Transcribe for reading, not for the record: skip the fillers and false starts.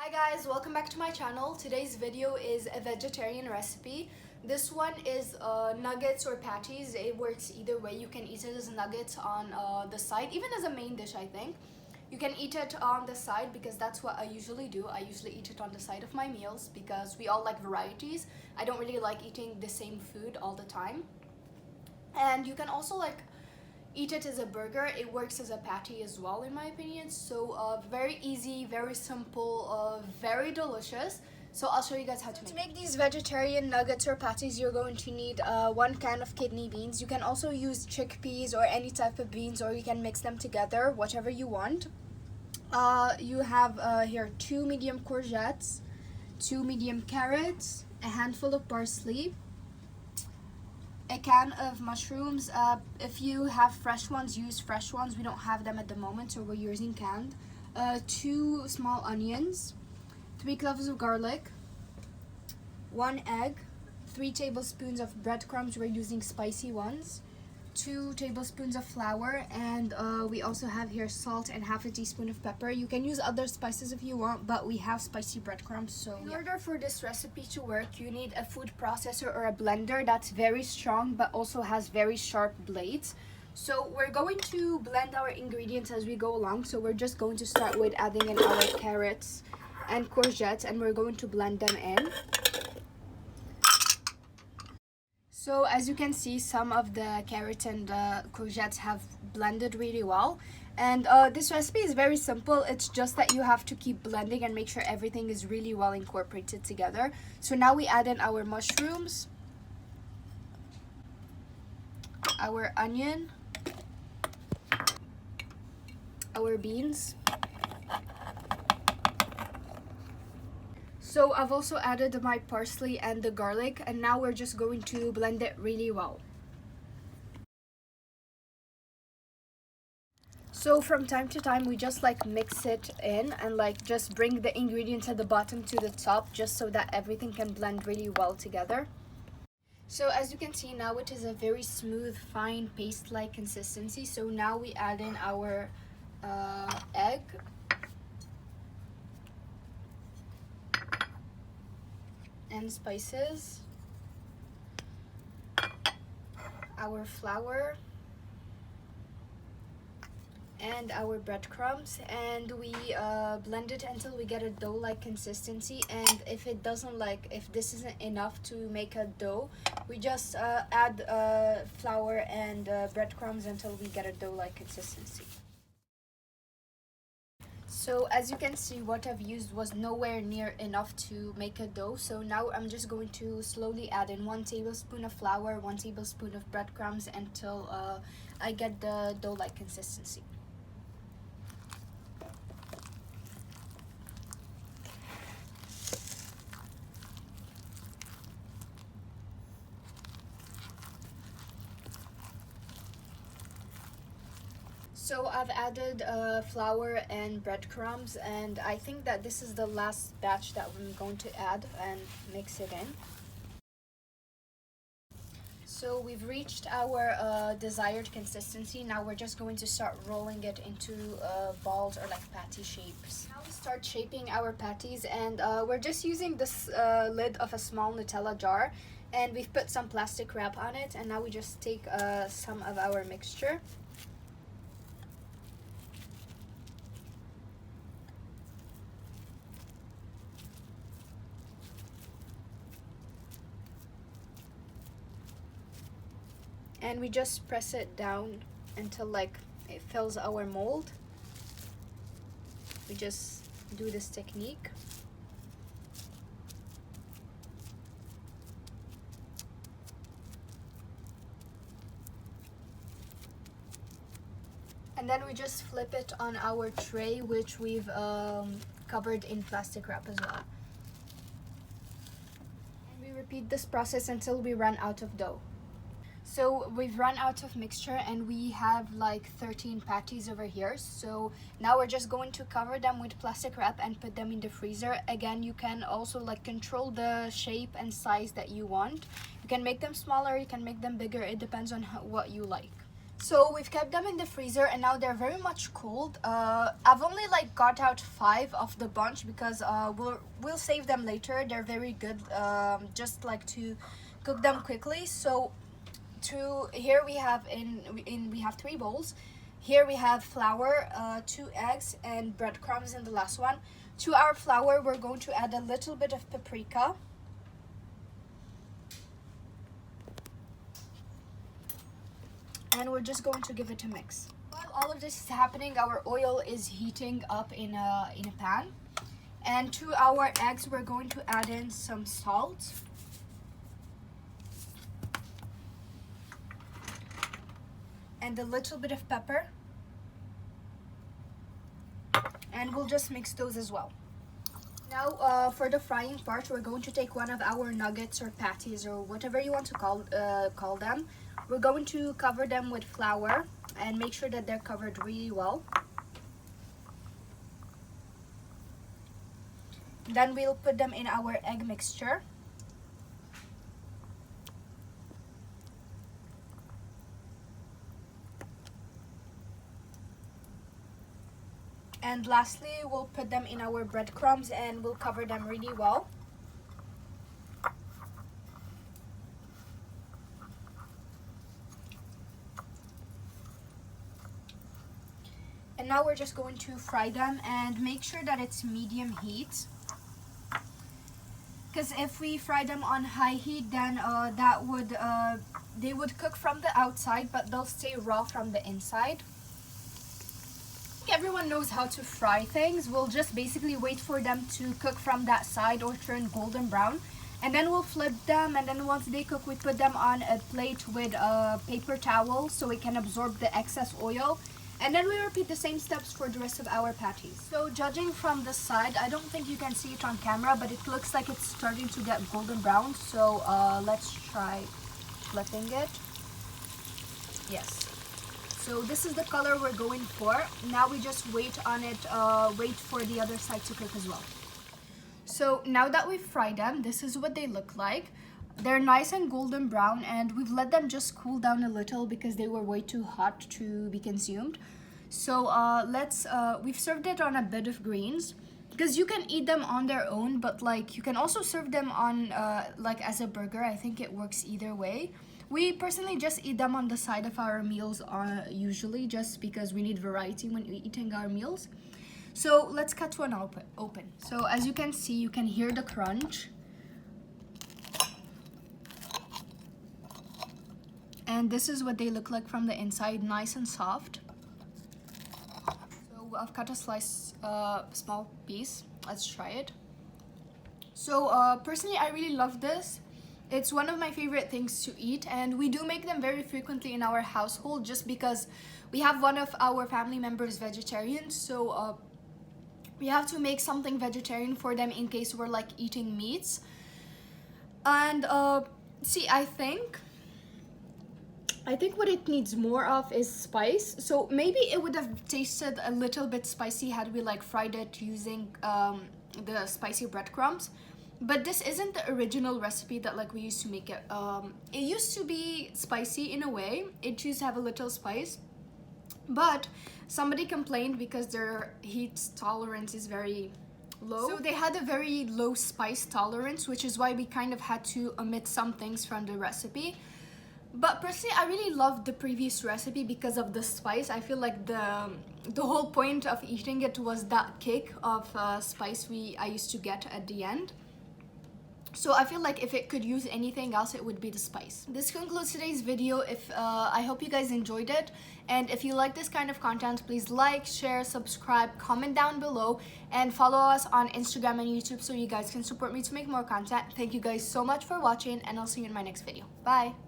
Hi guys, welcome back to my channel. Today's video is a vegetarian recipe. This one is nuggets or patties. It works either way. You can eat it as nuggets on the side, even as a main dish I think. You can eat it on the side because that's what I usually do. I usually eat it on the side of my meals because we all like varieties. I don't really like eating the same food all the time. And you can also eat it as a burger. It works as a patty as well in my opinion. So very easy, very simple, very delicious. So I'll show you guys how to make these vegetarian nuggets or patties. You're going to need 1 can of kidney beans. You can also use chickpeas or any type of beans, or you can mix them together, whatever you want. You have here 2 medium courgettes, 2 medium carrots, a handful of parsley, a can of mushrooms. If you have fresh ones, use fresh ones. We don't have them at the moment, so we're using canned. 2 small onions, 3 cloves of garlic, 1 egg, 3 tablespoons of breadcrumbs. We're using spicy ones, 2 tablespoons of flour, and we also have here salt and half a teaspoon of pepper. You can use other spices if you want, but we have spicy breadcrumbs. So in order for this recipe to work, you need a food processor or a blender that's very strong but also has very sharp blades. So we're going to blend our ingredients as we go along. So we're just going to start with adding in our carrots and courgettes, and we're going to blend them in. So as you can see, some of the carrots and courgettes have blended really well. And this recipe is very simple. It's just that you have to keep blending and make sure everything is really well incorporated together. So now we add in our mushrooms, our onion, our beans. So I've also added my parsley and the garlic, and now we're just going to blend it really well. So from time to time we just mix it in and just bring the ingredients at the bottom to the top, just so that everything can blend really well together. So as you can see, now it is a very smooth, fine paste-like consistency. So now we add in our egg, and spices, our flour, and our breadcrumbs, and we blend it until we get a dough-like consistency. And if this isn't enough to make a dough, we just add flour and breadcrumbs until we get a dough-like consistency. So as you can see, what I've used was nowhere near enough to make a dough. So now I'm just going to slowly add in 1 tablespoon of flour, 1 tablespoon of breadcrumbs until I get the dough-like consistency. So I've added flour and breadcrumbs, and I think that this is the last batch that I'm going to add and mix it in. So we've reached our desired consistency. Now we're just going to start rolling it into balls or patty shapes. Now we start shaping our patties, and we're just using this lid of a small Nutella jar, and we've put some plastic wrap on it. And now we just take some of our mixture, and we just press it down until it fills our mold. We just do this technique. And then we just flip it on our tray, which we've covered in plastic wrap as well. And we repeat this process until we run out of dough. So we've run out of mixture, and we have 13 patties over here. So now we're just going to cover them with plastic wrap and put them in the freezer. Again, you can also control the shape and size that you want. You can make them smaller, you can make them bigger. It depends on what you like. So we've kept them in the freezer and now they're very much cooled. I've only like got out 5 of the bunch because we'll save them later. They're very good, just like to cook them quickly. So here we have we have 3 bowls. Here we have flour, 2 eggs, and breadcrumbs in the last one. To our flour, we're going to add a little bit of paprika. And we're just going to give it a mix. While all of this is happening, our oil is heating up in a pan. And to our eggs, we're going to add in some salt. And a little bit of pepper. And we'll just mix those as well. Now for the frying part, we're going to take one of our nuggets or patties or whatever you want to call them. We're going to cover them with flour and make sure that they're covered really well. Then we'll put them in our egg mixture. And lastly, we'll put them in our breadcrumbs and we'll cover them really well. And now we're just going to fry them and make sure that it's medium heat. Because if we fry them on high heat, then they would cook from the outside, but they'll stay raw from the inside. Everyone knows how to fry things. We'll just basically wait for them to cook from that side or turn golden brown, and then we'll flip them, and then once they cook, we put them on a plate with a paper towel so it can absorb the excess oil, and then we repeat the same steps for the rest of our patties. So judging from the side, I don't think you can see it on camera, but it looks like it's starting to get golden brown. So let's try flipping it. Yes. So this is the color we're going for. Now we just wait on it, wait for the other side to cook as well. So now that we've fried them, this is what they look like. They're nice and golden brown, and we've let them just cool down a little because they were way too hot to be consumed. So we've served it on a bed of greens, because you can eat them on their own, but like you can also serve them on like as a burger. I think it works either way. We personally just eat them on the side of our meals usually, just because we need variety when eating our meals. So let's cut one open. So as you can see, you can hear the crunch. And this is what they look like from the inside, nice and soft. So I've cut a small piece. Let's try it. So personally, I really love this. It's one of my favorite things to eat, and we do make them very frequently in our household just because we have one of our family members vegetarian. So we have to make something vegetarian for them in case we're like eating meats. And see, I think what it needs more of is spice. So maybe it would have tasted a little bit spicy had we like fried it using the spicy breadcrumbs. But this isn't the original recipe that like we used to make it. It used to be spicy in a way. It used to have a little spice. But somebody complained because their heat tolerance is very low. So they had a very low spice tolerance, which is why we kind of had to omit some things from the recipe. But personally, I really loved the previous recipe because of the spice. I feel like the whole point of eating it was that kick of spice I used to get at the end. So I feel like if it could use anything else, it would be the spice. This concludes today's video. I hope you guys enjoyed it. And if you like this kind of content, please like, share, subscribe, comment down below, and follow us on Instagram and YouTube so you guys can support me to make more content. Thank you guys so much for watching, and I'll see you in my next video. Bye!